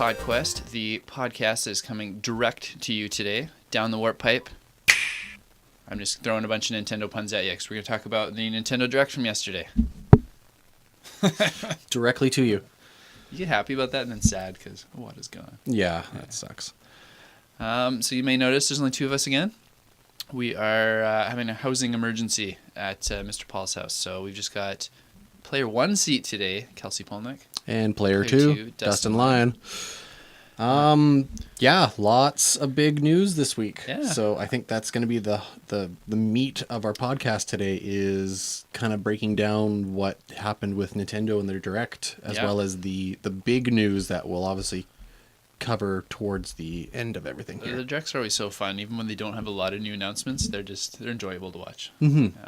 PodQuest, the podcast that is coming direct to you today, down the warp pipe. I'm just throwing a bunch of Nintendo puns at you because we're going to talk about the Nintendo Direct from yesterday. Directly to you. You get happy about that and then sad because what is going on? Yeah, that sucks. So you may notice there's only two of us again. We are having a housing emergency at Mr. Paul's house. So we've just got player one seat today, Kelsey Polnick. And player two, Dustin Lyon. Yeah, lots of big news this week. Yeah. So I think that's going to be the meat of our podcast today, is kind of breaking down what happened with Nintendo and their Direct, as well as the big news that we'll obviously cover towards the end of everything here. The Directs are always so fun, even when they don't have a lot of new announcements. They're enjoyable to watch. Mm-hmm.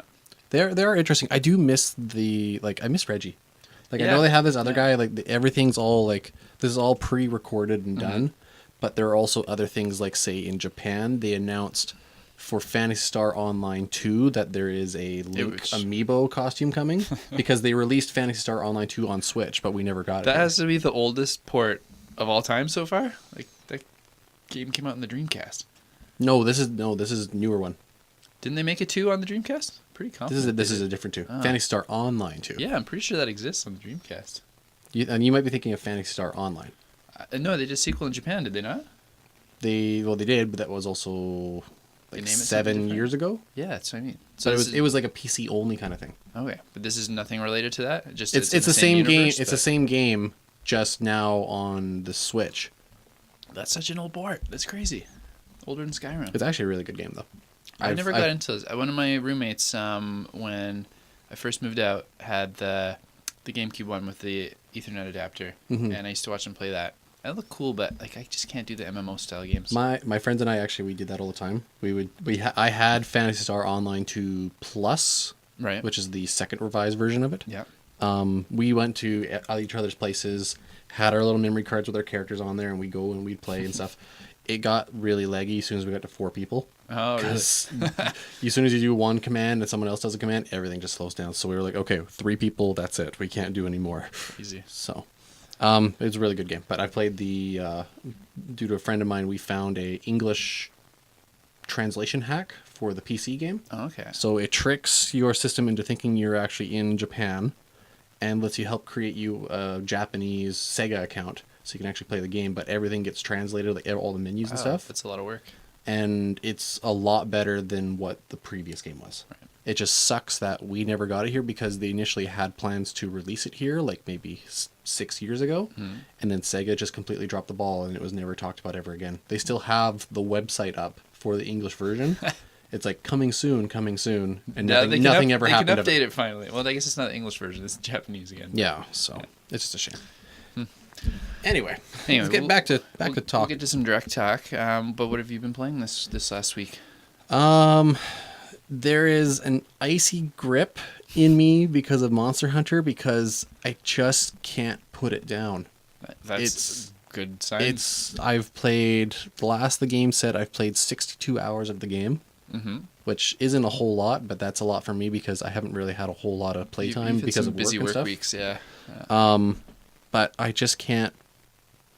Yeah. They're interesting. I do miss I miss Reggie. I know they have this other guy, everything's all this is all pre-recorded and done, but there are also other things, say in Japan, they announced for Phantasy Star Online 2 that there is a Link Amiibo costume coming because they released Phantasy Star Online 2 on Switch, but we never got it. That has to be the oldest port of all time so far. That game came out in the Dreamcast. No, this is newer one. Didn't they make a 2 on the Dreamcast? Pretty confident. This is a different 2. Oh. Phantasy Star Online 2. Yeah, I'm pretty sure that exists on the Dreamcast. You might be thinking of Phantasy Star Online. No, they did a sequel in Japan, did they not? They did, but that was also 7 years ago. Yeah, that's what I mean. So it was like a PC only kind of thing. Okay, but this is nothing related to that. It's the same game. It's the same game, just now on the Switch. That's such an old port. That's crazy. Older than Skyrim. It's actually a really good game, though. I never got into this. One of my roommates, when I first moved out, had the GameCube one with the Ethernet adapter, and I used to watch him play that. It looked cool, but I just can't do the MMO style games. My friends and I we did that all the time. I had Phantasy Star Online 2 Plus, right, which is the second revised version of it. Yeah. We went to each other's places, had our little memory cards with our characters on there, and we'd go and we'd play and stuff. It got really laggy as soon as we got to 4 people. Oh, really? As soon as you do one command and someone else does a command, everything just slows down. So we were like, okay, 3 people, that's it. We can't do any more. Easy. So, it was a really good game. But I played due to a friend of mine, we found a English translation hack for the PC game. Oh, okay. So it tricks your system into thinking you're actually in Japan and lets you help create you a Japanese Sega account so you can actually play the game, but everything gets translated, all the menus and stuff. That's a lot of work. And it's a lot better than what the previous game was. Right. It just sucks that we never got it here because they initially had plans to release it here maybe 6 years ago, and then Sega just completely dropped the ball and it was never talked about ever again. They still have the website up for the English version. It's like coming soon, and nothing ever happened. They can update it finally. Well, I guess it's not the English version; it's Japanese again. Yeah, so it's just a shame. Anyway, let's get back to talk. We'll get to some direct talk. But what have you been playing this last week? There is an icy grip in me because of Monster Hunter because I just can't put it down. That's a good sign. I've played the game said I've played 62 hours of the game, which isn't a whole lot, but that's a lot for me because I haven't really had a whole lot of playtime because of busy work and stuff. weeks. Yeah. But I just can't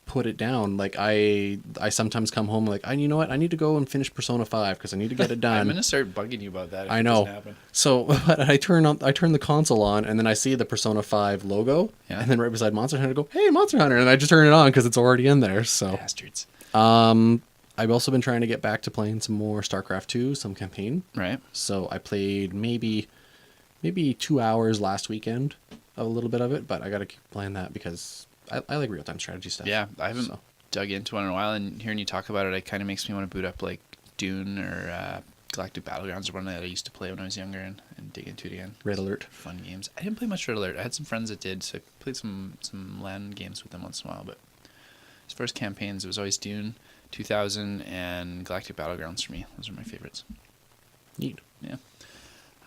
put it down. I sometimes come home you know what? I need to go and finish Persona 5 because I need to get it done. I'm gonna start bugging you about that. If I it know. doesn't happen. So but I turn the console on and then I see the Persona 5 logo, and then right beside Monster Hunter, I go, "Hey, Monster Hunter!" and I just turn it on because it's already in there. So bastards. I've also been trying to get back to playing some more StarCraft 2, some campaign. Right. So I played maybe 2 hours last weekend of a little bit of it, but I got to keep playing that because I like real-time strategy stuff. Yeah, I haven't dug into one in a while, and hearing you talk about it kind of makes me want to boot up Dune or Galactic Battlegrounds, or one that I used to play when I was younger, and dig into it again. Red Alert. Fun games. I didn't play much Red Alert. I had some friends that did, so I played some LAN games with them once in a while, but as far as campaigns, it was always Dune, 2000, and Galactic Battlegrounds for me. Those are my favorites. Neat. Yeah.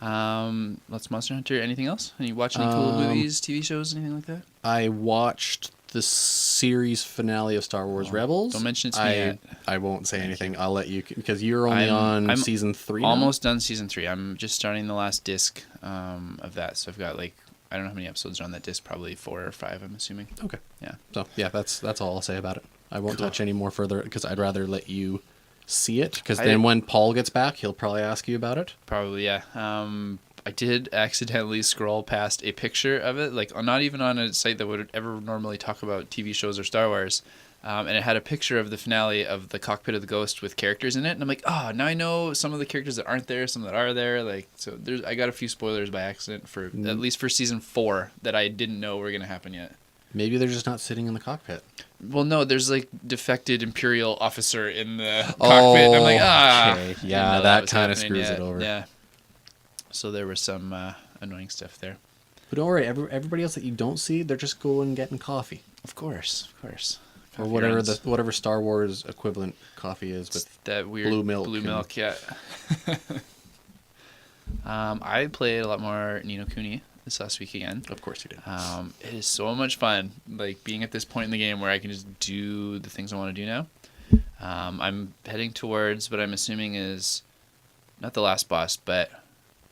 Lots of Monster Hunter. Anything else? Any watch any cool movies, TV shows, anything like that? I watched the series finale of Star Wars Rebels. Don't mention it's me yet. I won't say anything. I'll let you, because you're only on season 3 now? Almost done season 3. I'm just starting the last disc of that. So I've got I don't know how many episodes are on that disc. Probably 4 or 5. I'm assuming. Okay. Yeah. So yeah, that's all I'll say about it. I won't touch any more further because I'd rather let you see it. Because I- then when Paul gets back, he'll probably ask you about it. Probably, yeah. I did accidentally scroll past a picture of it, like not even on a site that would ever normally talk about TV shows or Star Wars. And it had a picture of the finale of the Cockpit of the Ghost with characters in it, and I'm like, oh, now I know some of the characters that aren't there, some that are there. Like, so I got a few spoilers by accident for at least for season 4 that I didn't know were gonna happen yet. Maybe they're just not sitting in the cockpit. Well, no, there's like defected Imperial officer in the cockpit. And I'm like, okay. I didn't Yeah, know that was kind of happening screws yet. it over. Yeah. So there was some annoying stuff there. But don't worry, everybody else that you don't see, they're just going and getting coffee. Of course. Or Coffee whatever runs. whatever Star Wars equivalent coffee is with That weird blue milk. Yeah. I played a lot more Ni no Kuni this last week again. Of course you did. It is so much fun, like being at this point in the game where I can just do the things I want to do now. I'm heading towards what I'm assuming is not the last boss, but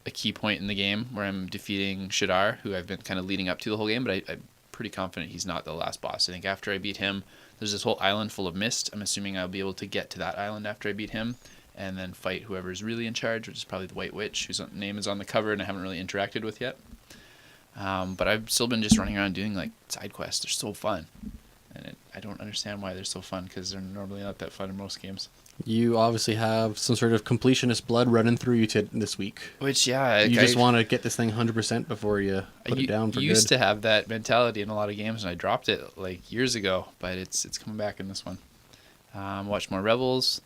a key point in the game where I'm defeating Shadar, who I've been kind of leading up to the whole game, but I'm pretty confident he's not the last boss. I think after I beat him, there's this whole island full of mist. I'm assuming I'll be able to get to that island after I beat him and then fight whoever's really in charge, which is probably the White Witch, whose name is on the cover and I haven't really interacted with yet. But I've still been just running around doing like side quests. They're so fun. And I don't understand why they're so fun because they're normally not that fun in most games. You obviously have some sort of completionist blood running through you this week. Which, yeah. You just want to get this thing 100% before you put it down for good. I used to have that mentality in a lot of games, and I dropped it like years ago, but it's coming back in this one. Watch more Rebels.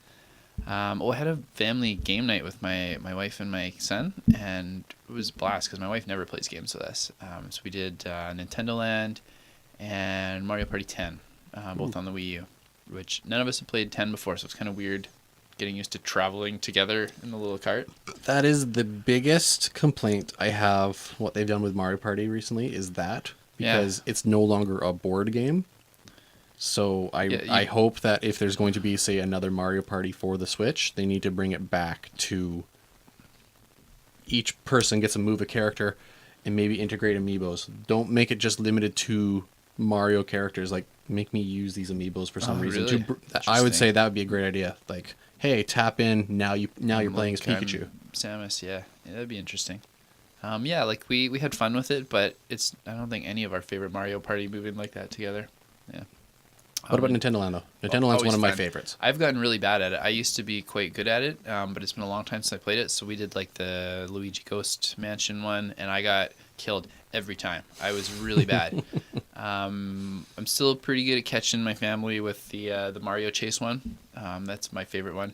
I had a family game night with my wife and my son, and it was a blast because my wife never plays games with us. So we did Nintendo Land and Mario Party 10, both on the Wii U, which none of us have played 10 before, so it's kind of weird getting used to traveling together in the little cart. That is the biggest complaint I have, what they've done with Mario Party recently, is that. Because it's no longer a board game. So I hope that if there's going to be, say, another Mario Party for the Switch, they need to bring it back to each person gets to move a character and maybe integrate amiibos. Don't make it just limited to Mario characters. Like, make me use these amiibos for some reason. Really? I would say that would be a great idea. Like, hey, tap in, now you're playing as Pikachu. Samus, yeah, that'd be interesting. Like we had fun with it, but I don't think any of our favorite Mario Party moving like that together. Yeah. What about Nintendo Land, though? Nintendo Land's one of my favorites. I've gotten really bad at it. I used to be quite good at it, but it's been a long time since I played it. So we did like the Luigi Ghost Mansion one, and I got killed every time. I was really bad. I'm still pretty good at catching my family with the Mario Chase one. That's my favorite one.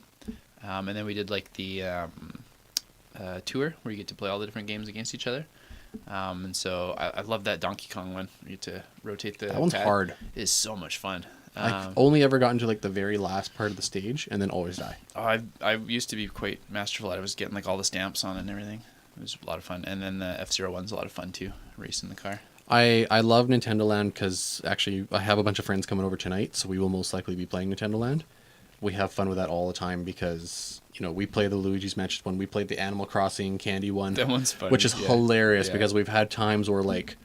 And then we did like the tour where you get to play all the different games against each other. And so I love that Donkey Kong one. You get to rotate the That one's pad. hard. It is so much fun. I've only ever gotten to like the very last part of the stage and then always die. I used to be quite masterful at it. I was getting like all the stamps on it and everything. It was a lot of fun. And then the F-Zero one's a lot of fun too, racing the car. I love Nintendo Land because actually I have a bunch of friends coming over tonight, so we will most likely be playing Nintendo Land. We have fun with that all the time because, you know, we play the Luigi's Mansion one, we played the Animal Crossing Candy one. That one's fun. Which is hilarious because we've had times where like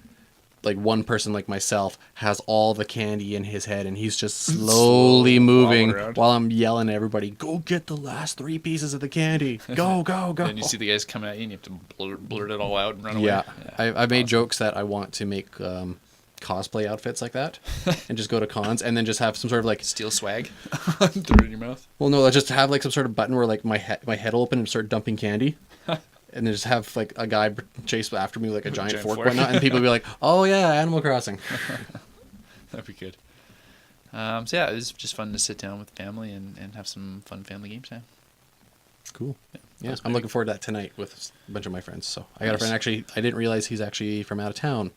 one person like myself has all the candy in his head and he's just slowly moving while I'm yelling at everybody, go get the last 3 pieces of the candy. Go, go, go. And you see the guys coming at you and you have to blurt it all out and run away. Yeah. I made jokes that I want to make cosplay outfits like that and just go to cons and then just have some sort of like steal swag, throw it in your mouth. Well, no, I just have like some sort of button where like my head will open and start dumping candy. And then just have like a guy chase after me with like a giant fork, whatnot, and people will be like, "Oh yeah, Animal Crossing." That'd be good. So yeah, it was just fun to sit down with family and have some fun family game time. Cool. Yeah, I'm looking forward to that tonight with a bunch of my friends. So I got a friend actually. I didn't realize he's actually from out of town.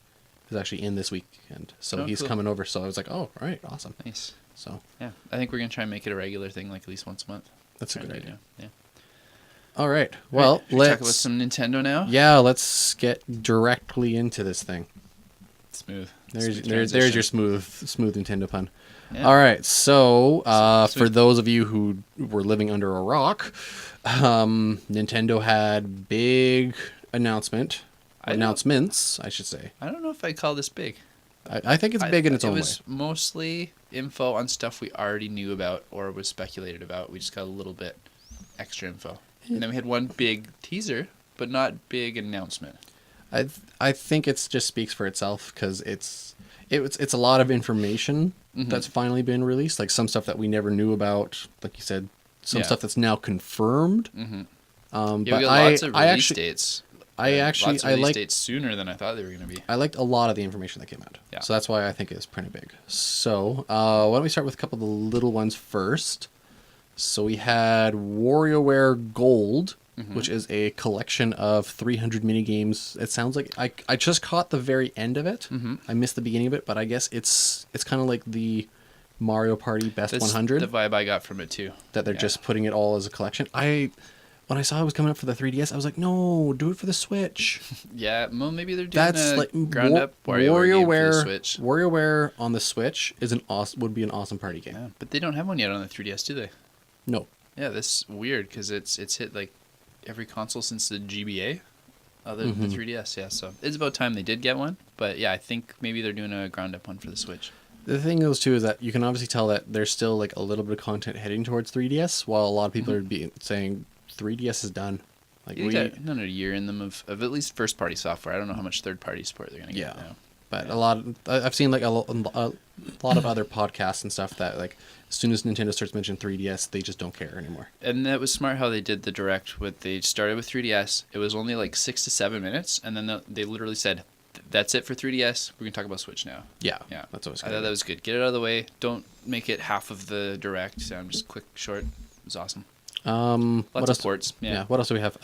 He's actually in this weekend, so he's coming over. So I was like, "Oh, all right, awesome." Nice. So yeah, I think we're gonna try and make it a regular thing, like at least once a month. That's a good idea. Yeah. All right. Well, let's talk about some Nintendo now. Yeah, let's get directly into this thing. Smooth. There's your smooth Nintendo pun. Yeah. All right. So, for those of you who were living under a rock, Nintendo had big announcements, I should say. I don't know if I'd call this big. I think it's big in its own way. It was mostly info on stuff we already knew about or was speculated about. We just got a little bit extra info. And then we had one big teaser, but not big announcement. I think it just speaks for itself because it's a lot of information that's finally been released. Like some stuff that we never knew about, like you said, some stuff that's now confirmed. We But got lots of release dates. Lots of release dates sooner than I thought they were going to be. I liked a lot of the information that came out. Yeah. So that's why I think it's pretty big. So why don't we start with a couple of the little ones first? So we had WarioWare Gold, which is a collection of 300 mini games. It sounds like I just caught the very end of it. I missed the beginning of it, but I guess it's kind of like the Mario Party Best 100. The vibe I got from it too. That they're just putting it all as a collection. When I saw it was coming up for the 3DS, I was like, no, do it for the Switch. Yeah, well, maybe they're doing ground up WarioWare for the Switch. WarioWare on the Switch would be an awesome party game. Yeah, but they don't have one yet on the 3DS, do they? No. Yeah, that's weird because it's hit like every console since the GBA, other than the 3DS. Yeah, so it's about time they did get one. But yeah, I think maybe they're doing a ground up one for the Switch. The thing is too is that you can obviously tell that there's still like a little bit of content heading towards 3DS, while a lot of people are saying 3DS is done. Like we got another year in them of at least first party software. I don't know how much third party support they're gonna get now. But I've seen like a lot of other podcasts and stuff that like as soon as Nintendo starts mentioning 3DS, they just don't care anymore. And that was smart how they did the direct. They started with 3DS. It was only like 6 to 7 minutes, and then they literally said, "That's it for 3DS. We're gonna talk about Switch now." Yeah. That's always good. I thought that was good. Get it out of the way. Don't make it half of the direct. Just quick, short. It was awesome. Lots of ports. Yeah. What else do we have?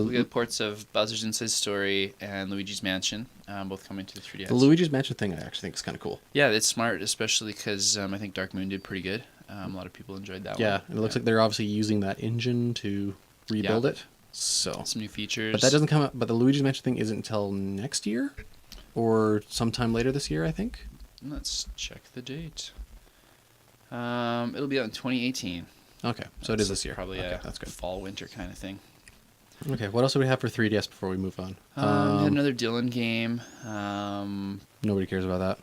We got ports of Bowser's Inside Story and Luigi's Mansion, both coming to the 3DS. The Luigi's Mansion thing I actually think is kind of cool. Yeah, it's smart, especially because I think Dark Moon did pretty good. A lot of people enjoyed that one. Yeah, and it looks like they're obviously using that engine to rebuild it. So some new features. But that doesn't come out. But the Luigi's Mansion thing isn't until next year, or sometime later this year, I think. Let's check the date. It'll be out in 2018. Okay, so it is this year. Probably that's good. Fall winter kind of thing. Okay, what else do we have for 3DS before we move on? We had another Dylan game. Nobody cares about that.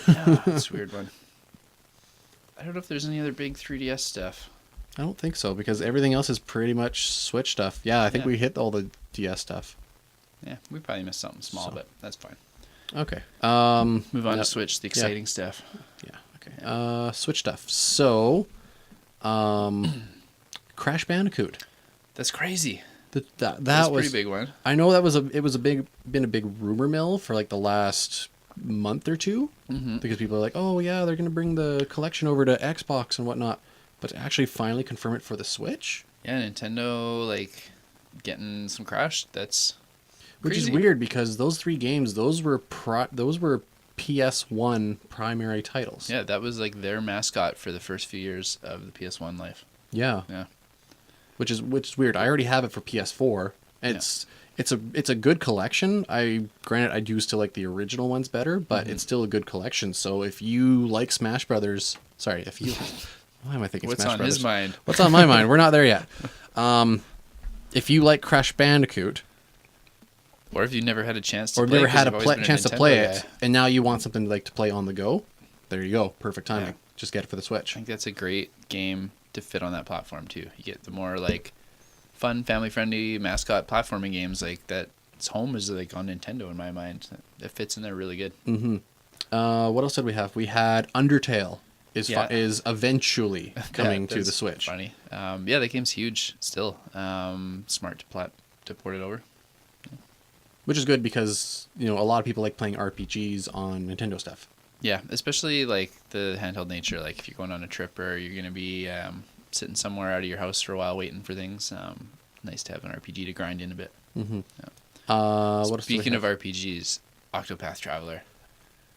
Yeah, it's a weird one. I don't know if there's any other big 3DS stuff. I don't think so, because everything else is pretty much Switch stuff. Yeah, I think we hit all the DS stuff. Yeah, we probably missed something small, but that's fine. Okay. Move on to Switch, the exciting stuff. Yeah, okay. Switch stuff. So, Crash Bandicoot. That's crazy. That was a was pretty big one. I know it was been a big rumor mill for like the last month or two, because people are like, oh yeah, they're gonna bring the collection over to Xbox and whatnot, but to actually finally confirm it for the Switch. Yeah, Nintendo like getting some Crash. That's which crazy. Is weird because those 3 games, those were PS1 primary titles. Yeah, that was like their mascot for the first few years of the PS1 life. Yeah. Which is weird. I already have it for PS4. It's a good collection. Granted I do still like the original ones better, but it's still a good collection. So if you like Smash Brothers, why am I thinking What's Smash on Brothers? his mind? What's on my mind? We're not there yet. If you like Crash Bandicoot, or if you've never had a chance to or play, never had a chance to play it, and now you want something to play on the go, there you go. Perfect timing. Yeah. Just get it for the Switch. I think that's a great game to fit on that platform too. You get the more like fun, family-friendly mascot platforming games like that. Its home is like on Nintendo in my mind. It fits in there really good. What else did we have? We had Undertale is eventually coming to the Switch. Funny. Yeah, that game's huge still. Smart to port it over. Which is good because, a lot of people like playing RPGs on Nintendo stuff. Yeah, especially like the handheld nature. Like if you're going on a trip or you're going to be sitting somewhere out of your house for a while waiting for things, nice to have an RPG to grind in a bit. Yeah. Speaking of RPGs, Octopath Traveler.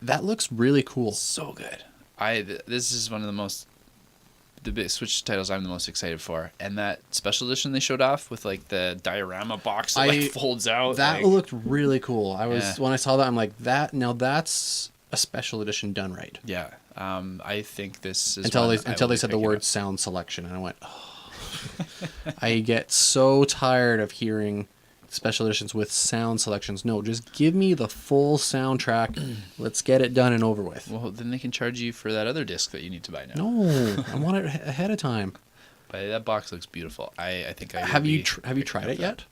That looks really cool. So good. This is one of the big Switch titles I'm the most excited for, and that special edition they showed off with like the diorama box that folds out. That looked really cool. When I saw that, I'm like, that's a special edition done right. Yeah. I think this is until they said the word sound selection, and I went, oh. I get so tired of hearing special editions with sound selections. No, just give me the full soundtrack. Let's get it done and over with. Well, then they can charge you for that other disc that you need to buy now. No, I want it ahead of time. But that box looks beautiful. I think I have you tried it yet?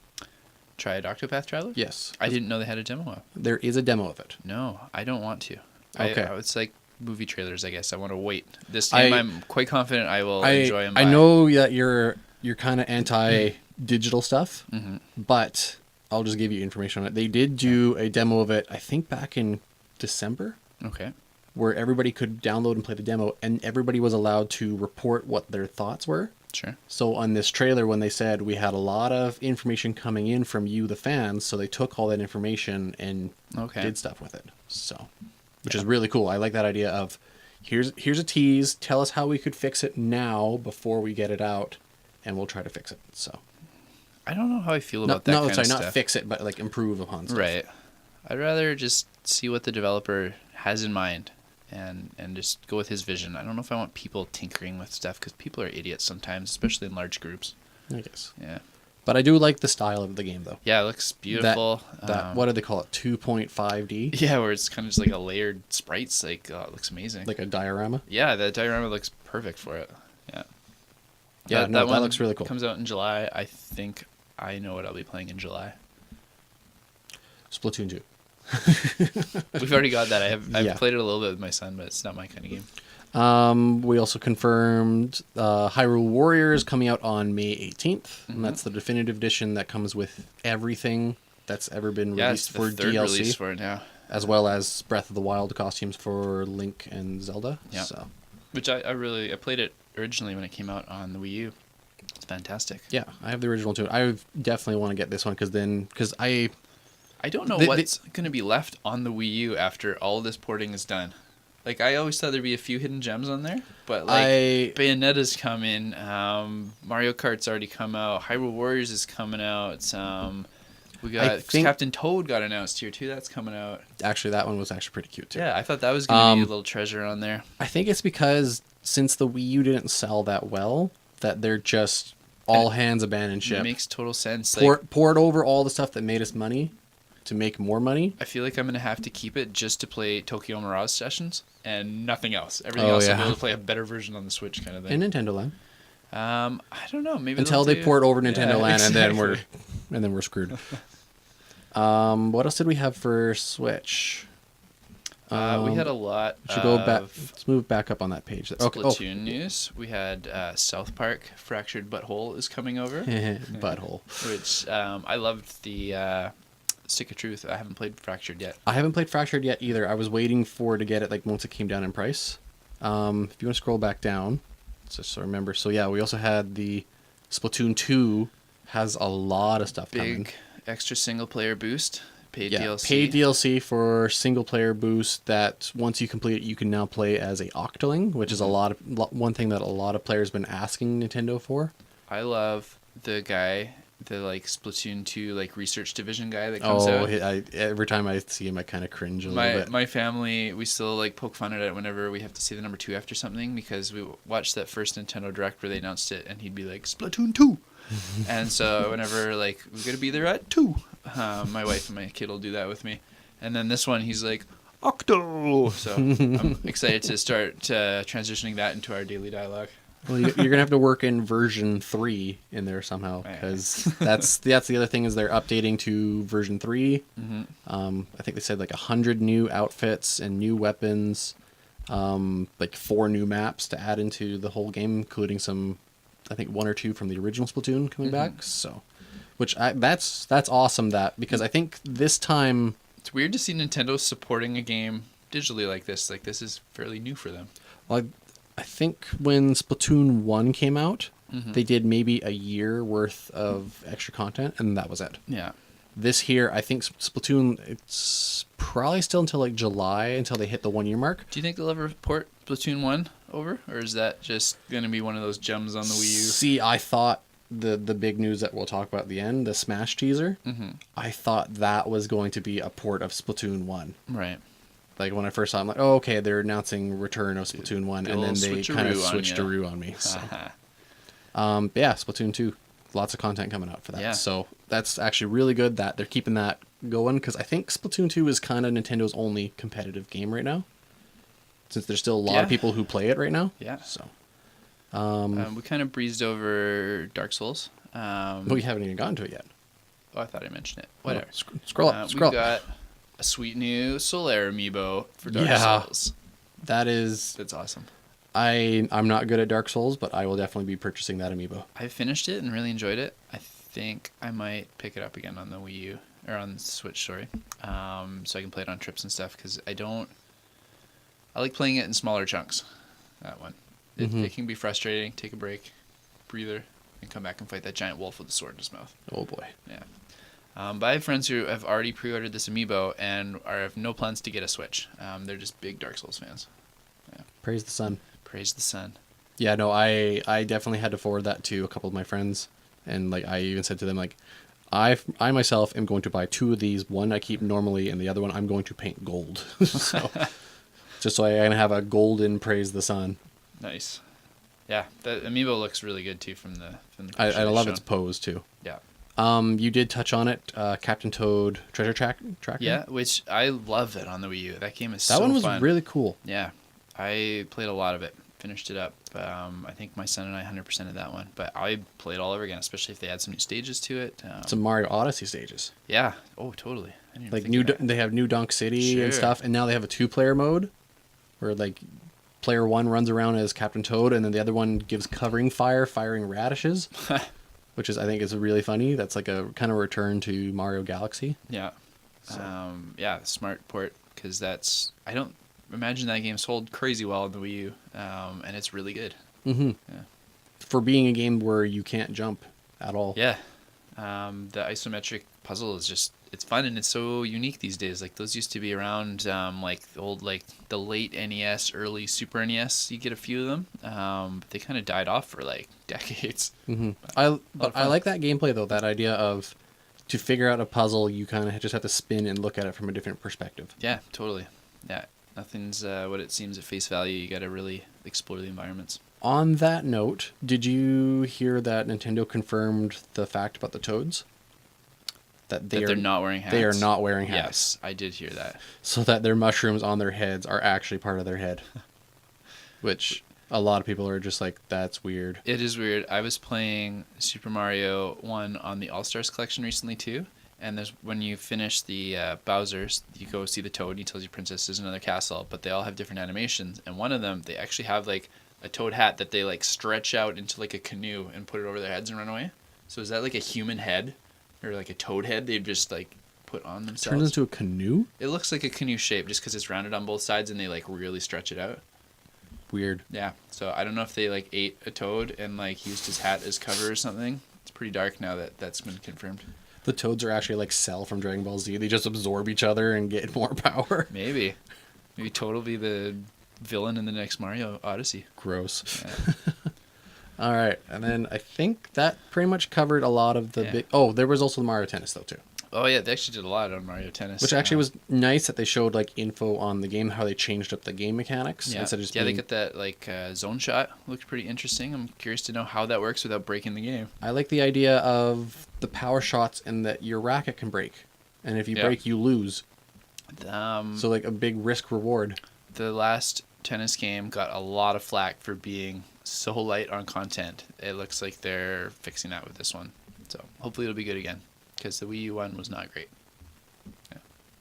Tried Octopath Traveler? Yes. I didn't know they had a demo up. There is a demo of it. No, I don't want to. Okay. It's like movie trailers, I guess. I want to wait. This game, I'm quite confident I will enjoy and buy. I know that you're kind of anti-digital stuff, but I'll just give you information on it. They did do a demo of it, I think back in December. Okay. Where everybody could download and play the demo, and everybody was allowed to report what their thoughts were. Sure. So on this trailer, when they said we had a lot of information coming in from you, the fans, so they took all that information and did stuff with it. So, which is really cool. I like that idea of here's a tease. Tell us how we could fix it now before we get it out, and we'll try to fix it. So, I don't know how I feel about that kind of stuff. Not fix it, but like improve upon stuff. Right. I'd rather just see what the developer has in mind. And just go with his vision. I don't know if I want people tinkering with stuff because people are idiots sometimes, especially in large groups. I guess. Yeah. But I do like the style of the game, though. Yeah, it looks beautiful. That what do they call it? 2.5D? Yeah, where it's kind of just like a layered sprites. Like, it looks amazing. Like a diorama? Yeah, the diorama looks perfect for it. Yeah. Yeah, that looks really cool. Comes out in July. I think I know what I'll be playing in July. Splatoon 2. We've already got that. I've played it a little bit with my son, but it's not my kind of game. We also confirmed Hyrule Warriors coming out on May 18th, and that's the definitive edition that comes with everything that's ever been released for third DLC, release for it now, as well as Breath of the Wild costumes for Link and Zelda. Yeah, so. Which I played it originally when it came out on the Wii U. It's fantastic. Yeah, I have the original too. I definitely want to get this one because I don't know what's going to be left on the Wii U after all this porting is done. Like, I always thought there'd be a few hidden gems on there, but like Bayonetta's coming, Mario Kart's already come out, Hyrule Warriors is coming out. We got Captain Toad got announced here too. That's coming out. Actually, that one was actually pretty cute too. Yeah, I thought that was going to be a little treasure on there. I think it's because since the Wii U didn't sell that well, that they're just all hands abandon ship. It makes total sense. Poured over all the stuff that made us money to make more money. I feel like I'm going to have to keep it just to play Tokyo Mirage Sessions and nothing else. Everything else I'll be able to play a better version on the Switch kind of thing. And Nintendo Land. I don't know. Maybe until they port over Nintendo Land, exactly. and then we're screwed. What else did we have for Switch? We had a lot. We should go back. Let's move back up on that page. Splatoon news. We had South Park Fractured Butthole is coming over. Butthole. Which I loved the Stick of Truth. I haven't played Fractured yet. I haven't played Fractured yet either. I was waiting to get it like once it came down in price. If you want to scroll back down, just so I remember. So yeah, we also had the Splatoon 2 has a lot of stuff coming. Big extra single player boost. Paid DLC. Paid DLC for single player boost that once you complete it, you can now play as a Octoling, which is one thing that a lot of players been asking Nintendo for. I love the guy, the like Splatoon 2 like research division guy that comes out. Every time I see him, I kind of cringe a little bit. My family, we still like poke fun at it whenever we have to say the number 2 after something because we watched that first Nintendo Direct where they announced it, and he'd be like Splatoon 2. And so whenever like we're gonna be there at 2, my wife and my kid will do that with me, and then this one he's like Octo. So I'm excited to start transitioning that into our daily dialogue. Well, you're gonna have to work in version 3 in there somehow, because that's the other thing is they're updating to version 3. I think they said like 100 new outfits and new weapons, like 4 new maps to add into the whole game, including some. I think 1 or 2 from the original Splatoon coming back. So, that's awesome because I think this time it's weird to see Nintendo supporting a game digitally like this. Like this is fairly new for them. Well, I think when Splatoon 1 came out, they did maybe a year worth of extra content, and that was it. Yeah. This here, I think Splatoon, it's probably still until like July until they hit the 1 year mark. Do you think they'll ever port Splatoon 1 over, or is that just going to be one of those gems on the Wii U? See, I thought the big news that we'll talk about at the end, the Smash teaser, I thought that was going to be a port of Splatoon 1. Right. Like when I first saw it, I'm like, oh, okay, they're announcing return of Splatoon 1, and then they kind of switcheroo on me. So. Yeah, Splatoon 2. lots of content coming out for that. Yeah. So that's actually really good that they're keeping that going, because I think Splatoon 2 is kind of Nintendo's only competitive game right now, since there's still a lot of people who play it right now. Yeah. So we kind of breezed over Dark Souls. but we haven't even gotten to it yet. Oh, I thought I mentioned it. Whatever. Scroll up. Scroll We've got a sweet new Solaire amiibo for Dark Souls. That's awesome. I'm not good at Dark Souls, but I will definitely be purchasing that amiibo. I finished it and really enjoyed it. I think I might pick it up again on the Wii U, or on the Switch, sorry, so I can play it on trips and stuff, because I like playing it in smaller chunks, that one. It can be frustrating. Take a break, breather, and come back and fight that giant wolf with a sword in his mouth. Oh boy. Yeah. But I have friends who have already pre-ordered this amiibo and have no plans to get a Switch. They're just big Dark Souls fans. Yeah. Praise the sun. Praise the sun. Yeah, no, I definitely had to forward that to a couple of my friends, and like I even said to them, like, I myself am going to buy 2 of these. One I keep normally, and the other one I'm going to paint gold. So just so I can have a golden Praise the Sun. Nice. Yeah, the amiibo looks really good too from the. I love its pose too. Yeah. You did touch on it, Captain Toad Treasure Tracker. Yeah, which I love it on the Wii U. That game is so fun. That one was fun. really cool. Yeah, I played a lot of it. Finished it up. I think my son and I 100%ed that one. But I played all over again, especially if they add some new stages to it. Some Mario Odyssey stages. Yeah. Oh, totally. I didn't like think of that. they have New Dunk City and stuff, and now they have a 2-player mode, where like player 1 runs around as Captain Toad, and then the other one gives covering fire, firing radishes. Which is, I think, is really funny. That's like a kind of return to Mario Galaxy. Yeah. So. Yeah, smart port, because I don't imagine that game sold crazy well on the Wii U, and it's really good. Mm-hmm. Yeah. For being a game where you can't jump at all. Yeah. The isometric puzzle is just, it's fun, and it's so unique these days. Like, those used to be around, like the late NES, early Super NES. You get a few of them, but they kind of died off for like decades. Mm-hmm. I like that gameplay though. That idea of, to figure out a puzzle, you kind of just have to spin and look at it from a different perspective. Yeah, totally. Yeah, nothing's what it seems at face value. You got to really explore the environments. On that note, did you hear that Nintendo confirmed the fact about the Toads? That they're not wearing hats. They are not wearing hats. Yes, I did hear that. So that their mushrooms on their heads are actually part of their head. Which a lot of people are just like, that's weird. It is weird. I was playing Super Mario 1 on the All-Stars collection recently too. And there's, when you finish the Bowser's, you go see the Toad and he tells you Princess is another castle. But they all have different animations. And one of them, they actually have like a Toad hat that they like stretch out into like a canoe and put it over their heads and run away. So is that like a human head? Or like a toad head they've just like put on themselves? Turns into a canoe? It looks like a canoe shape just because it's rounded on both sides and they like really stretch it out. Weird. Yeah, so I don't know if they like ate a toad and like used his hat as cover or something. It's pretty dark now that that's been confirmed. The Toads are actually like Cell from Dragon Ball Z. They just absorb each other and get more power. Maybe Toad will be the villain in the next Mario Odyssey. Gross. Yeah. All right, and then I think that pretty much covered a lot of the big... Oh, there was also the Mario Tennis, though, too. Oh, yeah, they actually did a lot on Mario Tennis. Which actually was nice that they showed, like, info on the game, how they changed up the game mechanics. Yeah, instead of just they got that, like, zone shot. Looked pretty interesting. I'm curious to know how that works without breaking the game. I like the idea of the power shots and that your racket can break. And if you break, you lose. So, like, a big risk-reward. The last tennis game got a lot of flack for being so light on content. It looks like they're fixing that with this one. So hopefully it'll be good again, because the Wii U one was not great. Yeah.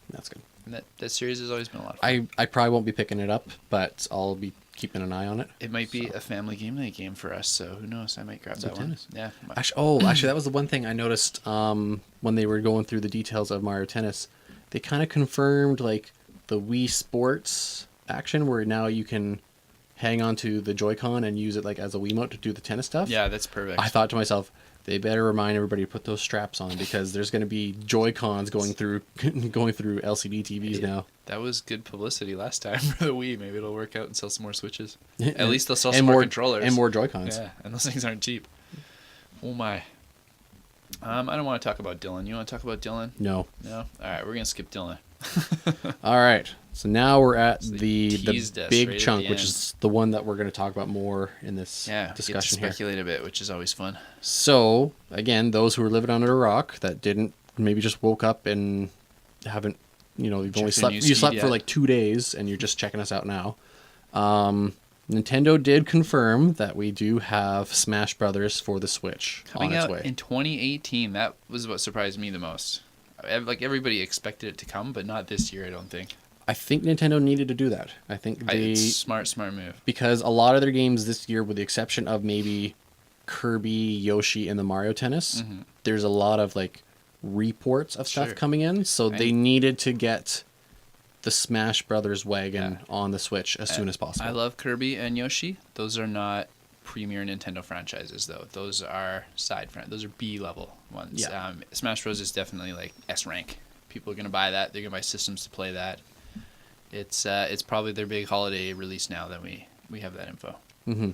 That's good. And that series has always been a lot of fun. I probably won't be picking it up, but I'll be keeping an eye on it. It might be a family game night game for us, so who knows? I might grab that tennis. one. Yeah. Actually, that was the one thing I noticed when they were going through the details of Mario Tennis. They kind of confirmed like the Wii Sports action, where now you can hang on to the Joy-Con and use it like as a Wiimote to do the tennis stuff. Yeah, that's perfect. I thought to myself, they better remind everybody to put those straps on, because there's going to be Joy-Cons going through LCD TVs now. That was good publicity last time for the Wii. Maybe it'll work out and sell some more Switches. Yeah. At least they'll sell some more controllers. And more Joy-Cons. Yeah, and those things aren't cheap. Oh my. I don't want to talk about Dylan. You want to talk about Dylan? No. No? Alright, we're going to skip Dylan. All right. So now we're at So they the teased us big right at chunk, the which end. is the one that we're going to talk about more in this Yeah, discussion get to here. speculate a bit, which is always fun. So, again, those who are living under a rock that didn't maybe just woke up and haven't, you've only Check their slept, you newsfeed slept for yet. like 2 days and you're just checking us out now. Nintendo did confirm that we do have Smash Brothers for the Switch Coming on its out way. in 2018, that was what surprised me the most. Like everybody expected it to come, but not this year, I don't think. I think Nintendo needed to do that. I think It's smart move. because a lot of their games this year, with the exception of maybe Kirby, Yoshi, and the Mario Tennis, there's a lot of like reports of stuff Sure. coming in, so they needed to get the Smash Brothers wagon on the Switch as soon as possible. I love Kirby and Yoshi. Those are not premier Nintendo franchises, though. Those are those are B level ones. Yeah. Smash Bros is definitely like S rank. People are gonna buy that. They're gonna buy systems to play that. It's probably their big holiday release now that we have that info. Mm-hmm.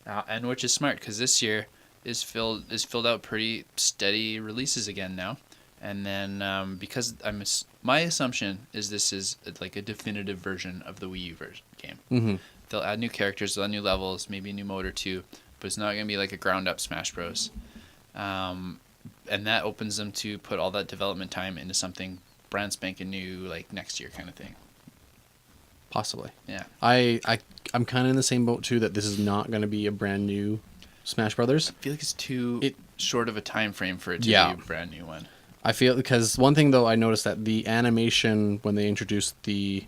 And which is smart because this year is filled out pretty steady releases again now. And then because my assumption is this is like a definitive version of the Wii U game. Mm-hmm. They'll add new characters, they'll add new levels, maybe a new mode or two, but it's not going to be like a ground up Smash Bros. And that opens them to put all that development time into something brand spanking new, like next year kind of thing. Possibly. Yeah. I'm kind of in the same boat too, that this is not going to be a brand new Smash Brothers. I feel like it's too short of a time frame for it to be a brand new one. I feel, because one thing though, I noticed that the animation when they introduced when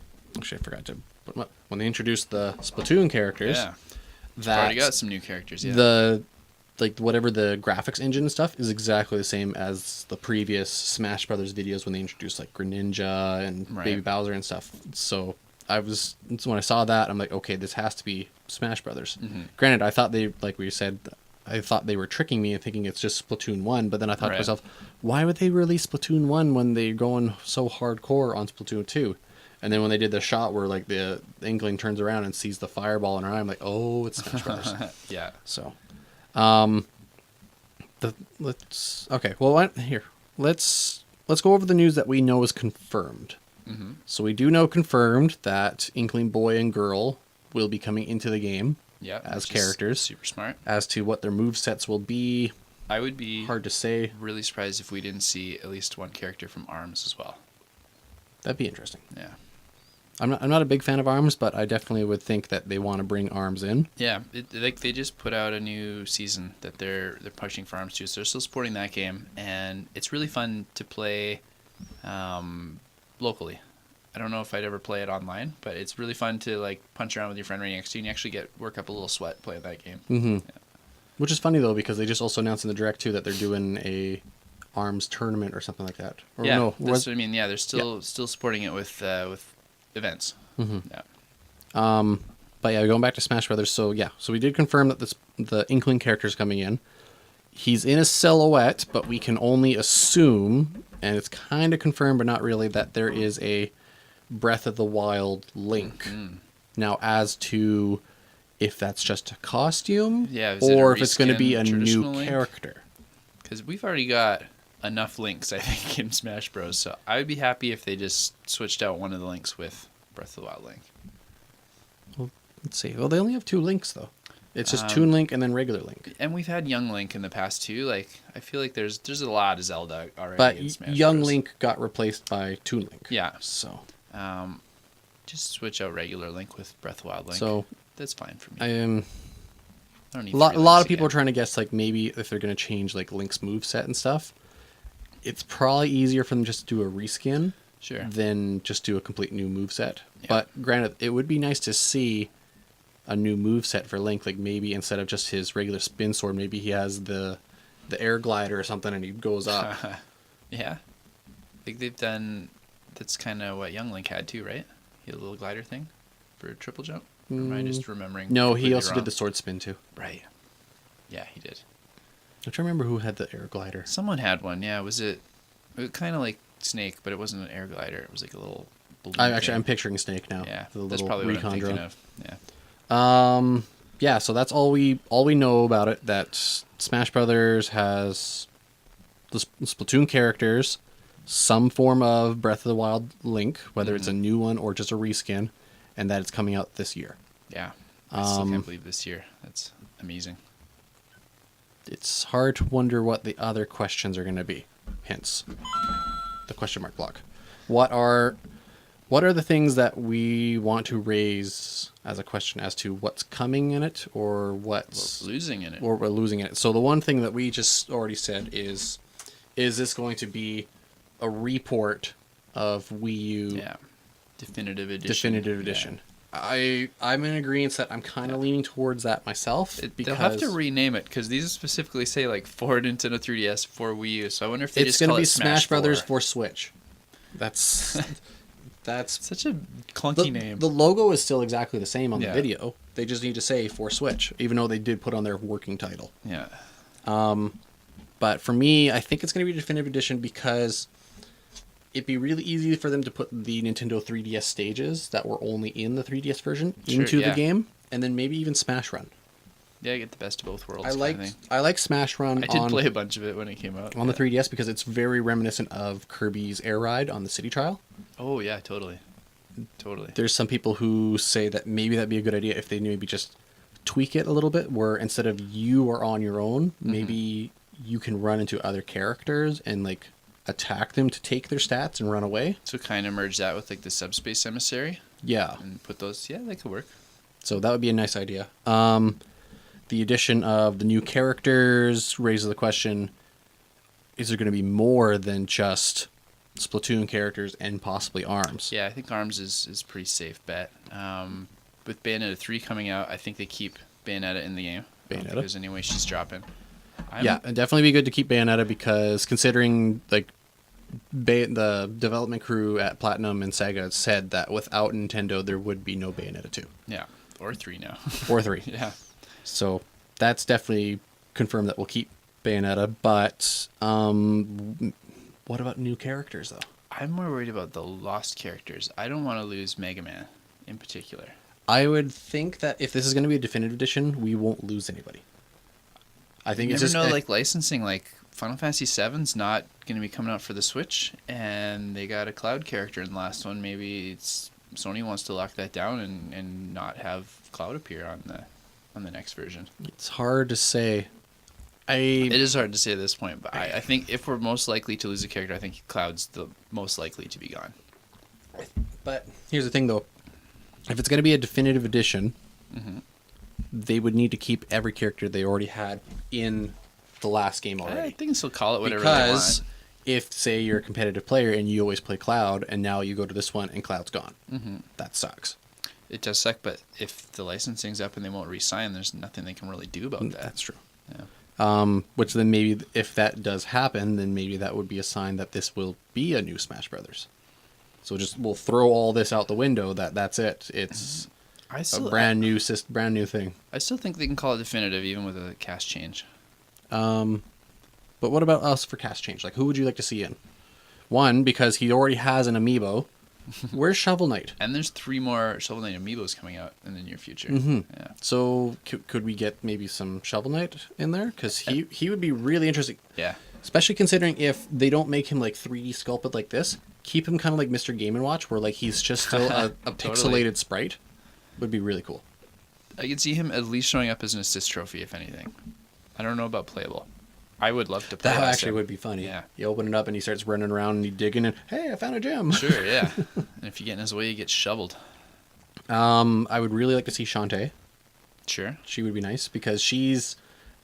they introduced the Splatoon characters, They've already got some new characters. Yeah. the whatever the graphics engine and stuff is exactly the same as the previous Smash Brothers videos when they introduced like Greninja and Baby Bowser and stuff. So when I saw that, I'm like, okay, this has to be Smash Brothers. Mm-hmm. Granted, I thought I thought they were tricking me and thinking it's just Splatoon 1, but then I thought to myself, why would they release Splatoon 1 when they're going so hardcore on Splatoon 2? And then when they did the shot where like the Inkling turns around and sees the fireball in her eye, I'm like, oh, it's Smash Brothers. Yeah. So, let's go over the news that we know is confirmed. Mm-hmm. So we do know confirmed that Inkling boy and girl will be coming into the game. Yeah, as characters. Super smart. As to what their movesets will be, I would be hard to say. Really surprised if we didn't see at least one character from ARMS as well. That'd be interesting. Yeah. I'm not a big fan of ARMS, but I definitely would think that they want to bring ARMS in. Yeah, like they just put out a new season that they're pushing for ARMS too, so they're still supporting that game, and it's really fun to play locally. I don't know if I'd ever play it online, but it's really fun to like punch around with your friend right next to you, and you actually work up a little sweat playing that game. Mm-hmm. Yeah. Which is funny though, because they just also announced in the direct too that they're doing a ARMS tournament or something like that. Or yeah, no, that's what I mean. Yeah, they're still supporting it with events. Mm-hmm. Yeah. But yeah, going back to Smash Brothers. So we did confirm that the Inkling character is coming in. He's in a silhouette, but we can only assume, and it's kind of confirmed but not really, that there is a Breath of the Wild Link. Mm-hmm. Now, as to if that's just a costume, is or it if it's going to be a new Link? character. Because we've already got enough links, I think, in Smash Bros. So I would be happy if they just switched out one of the links with Breath of the Wild Link. Well, let's see. Well, they only have 2 links though. It's just Toon Link and then regular Link. And we've had Young Link in the past too. Like I feel like there's a lot of Zelda already. But in Smash Young Bros. Link got replaced by Toon Link. Yeah. So. Just switch out regular Link with Breath of the Wild Link. So that's fine for me. I am. I don't need A lot of people are trying to guess like maybe if they're going to change like Link's moveset and stuff. It's probably easier for them just to do a reskin than just do a complete new moveset. Yeah. But granted, it would be nice to see a new moveset for Link. Like maybe instead of just his regular spin sword, maybe he has the air glider or something and he goes up. Yeah. I think they've done... That's kind of what Young Link had too, right? He had a little glider thing for a triple jump. Or am I just remembering? No, he also wrong? did the sword spin too. Right. Yeah, he did. I'm trying to remember who had the air glider. Someone had one. Yeah, was it kind of like Snake, but it wasn't an air glider. It was like a little balloon I'm picturing Snake now. Yeah, the that's little probably what I'm recon thinking drone. of. Yeah. Yeah, so that's all we know about it. That Smash Brothers has the Splatoon characters, some form of Breath of the Wild Link, whether it's a Mm-hmm. new one or just a reskin, and that it's coming out this year. Yeah. I still can't believe this year. That's amazing. It's hard to wonder what the other questions are going to be. Hence, the question mark block. What are the things that we want to raise as a question as to what's coming in it or what's Losing in it. or we're losing in it? So the one thing that we just already said is this going to be a report of Wii U Yeah. Definitive edition. Definitive Edition? I'm in agreement that I'm kind of leaning towards that myself. They'll have to rename it because these specifically say like for Nintendo 3DS, for Wii U. So I wonder if they it's just going to call be it Smash Brothers 4. for Switch. That's Such a clunky name. The logo is still exactly the same on the Yeah. video. They just need to say for Switch, even though they did put on their working title. Yeah. But for me, I think it's going to be Definitive Edition because it'd be really easy for them to put the Nintendo 3DS stages that were only in the 3DS version Sure, into yeah. the game, and then maybe even Smash Run. Yeah, get the best of both worlds. I kind of thing. like Smash Run. I did play a bunch of it when it came out. on the 3DS because it's very reminiscent of Kirby's Air Ride on the City Trial. Oh yeah, totally. Totally. There's some people who say that maybe that'd be a good idea if they maybe just tweak it a little bit, where instead of you are on your own, maybe you can run into other characters and like attack them to take their stats and run away. So kind of merge that with like the Subspace Emissary Yeah. and put those. Yeah, that could work. So that would be a nice idea. The addition of the new characters raises the question, is there going to be more than just Splatoon characters and possibly ARMS? Yeah, I think ARMS is a pretty safe bet. With Bayonetta 3 coming out, I think they keep Bayonetta in the game. I don't think Bayonetta? there's any way she's dropping. Yeah, it'd definitely be good to keep Bayonetta because considering like the development crew at Platinum and Sega said that without Nintendo there would be no Bayonetta 2 Yeah, or 3 now. or 3. Yeah. So that's definitely confirmed that we'll keep Bayonetta, but what about new characters though? I'm more worried about the lost characters. I don't want to lose Mega Man in particular. I would think that if this is going to be a definitive edition, we won't lose anybody. I think You it's never just know, like licensing, like Final Fantasy VII's not going to be coming out for the Switch, and they got a Cloud character in the last one. Maybe Sony wants to lock that down and not have Cloud appear on the next version. it's hard to say. It is hard to say at this point, but I think if we're most likely to lose a character, I think Cloud's the most likely to be gone. But here's the thing, though. If it's going to be a definitive edition, they would need to keep every character they already had in the last game I already. think they'll call it whatever they Because want. if, say, you're a competitive player and you always play Cloud, and now you go to this one and Cloud's gone, that sucks. It does suck, but if the licensing's up and they won't re-sign, there's nothing they can really do about that. That's true. Yeah. Which then maybe, if that does happen, then maybe that would be a sign that this will be a new Smash Brothers. So we'll throw all this out the window. That's it. It's a brand new thing. I still think they can call it definitive, even with a cast change. But what about us for cast change? Like, who would you like to see in? One, because he already has an amiibo. Where's Shovel Knight? And there's 3 more Shovel Knight amiibos coming out in the near future. Yeah. So could we get maybe some Shovel Knight in there? Because he would be really interesting. Yeah. Especially considering if they don't make him like 3D sculpted like this, keep him kind of like Mr. Game & Watch, where like he's just still a Totally. pixelated sprite. Would be really cool. I could see him at least showing up as an assist trophy, if anything. I don't know about playable. I would love to play That as actually him. would be funny. Yeah. You open it up and he starts running around and you digging and hey, I found a gem. Sure, yeah. And if you get in his way, you get shoveled. I would really like to see Shantae. Sure. She would be nice because she's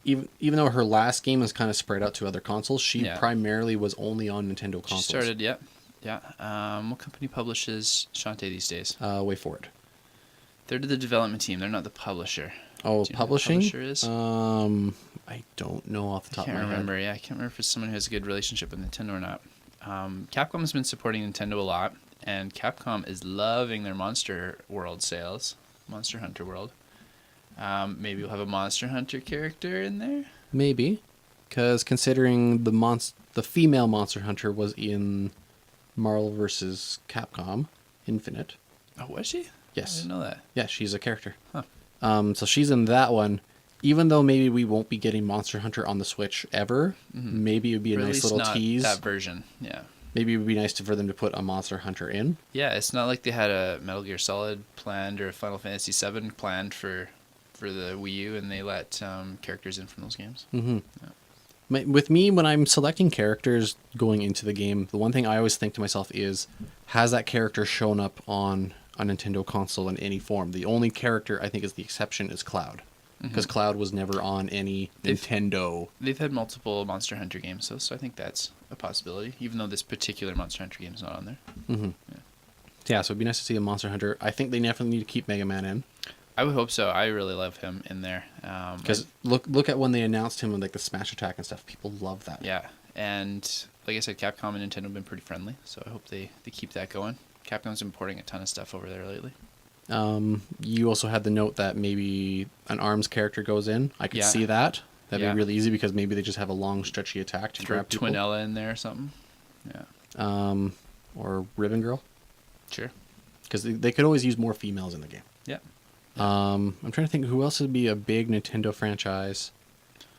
even though her last game was kind of spread out to other consoles, she Yeah. primarily was only on Nintendo consoles. She started, yeah. What company publishes Shantae these days? Way Forward. They're the development team. They're not the publisher. Oh, Do you know who the publishing? publisher is? I don't know off the top Can't of my remember. head. Yeah, I can't remember if it's someone who has a good relationship with Nintendo or not. Capcom's been supporting Nintendo a lot, and Capcom is loving their Monster World sales. Monster Hunter World. Maybe we'll have a Monster Hunter character in there. Maybe, because considering the female Monster Hunter was in Marvel vs. Capcom Infinite. Oh, was she? I Yes. didn't know that. Yeah, she's a character. Huh. So she's in that one. Even though maybe we won't be getting Monster Hunter on the Switch ever, maybe it would be a Or at nice least little not tease. that version. Yeah. Maybe it would be nice for them to put a Monster Hunter in. Yeah, it's not like they had a Metal Gear Solid planned or a Final Fantasy VII planned for the Wii U, and they let characters in from those games. Mm-hmm. With me, when I'm selecting characters going into the game, the one thing I always think to myself is, has that character shown up on a Nintendo console in any form? The only character I think is the exception is Cloud, because Cloud was never on any Nintendo. They've had multiple Monster Hunter games, so I think that's a possibility, even though this particular Monster Hunter game is not on there. Mm-hmm. Yeah, so it'd be nice to see a Monster Hunter. I think they definitely need to keep Mega Man in. I would hope so. I really love him in there. Because look at when they announced him with like the Smash Attack and stuff. People love that. Yeah, and like I said, Capcom and Nintendo have been pretty friendly, so I hope they keep that going. Capcom's importing a ton of stuff over there lately. You also had the note that maybe an ARMS character goes in. I could see that. That'd be really easy because maybe they just have a long, stretchy attack to grab people. Twinella in there or something. Yeah. Or Ribbon Girl. Sure. Because they could always use more females in the game. Yeah. I'm trying to think who else would be a big Nintendo franchise,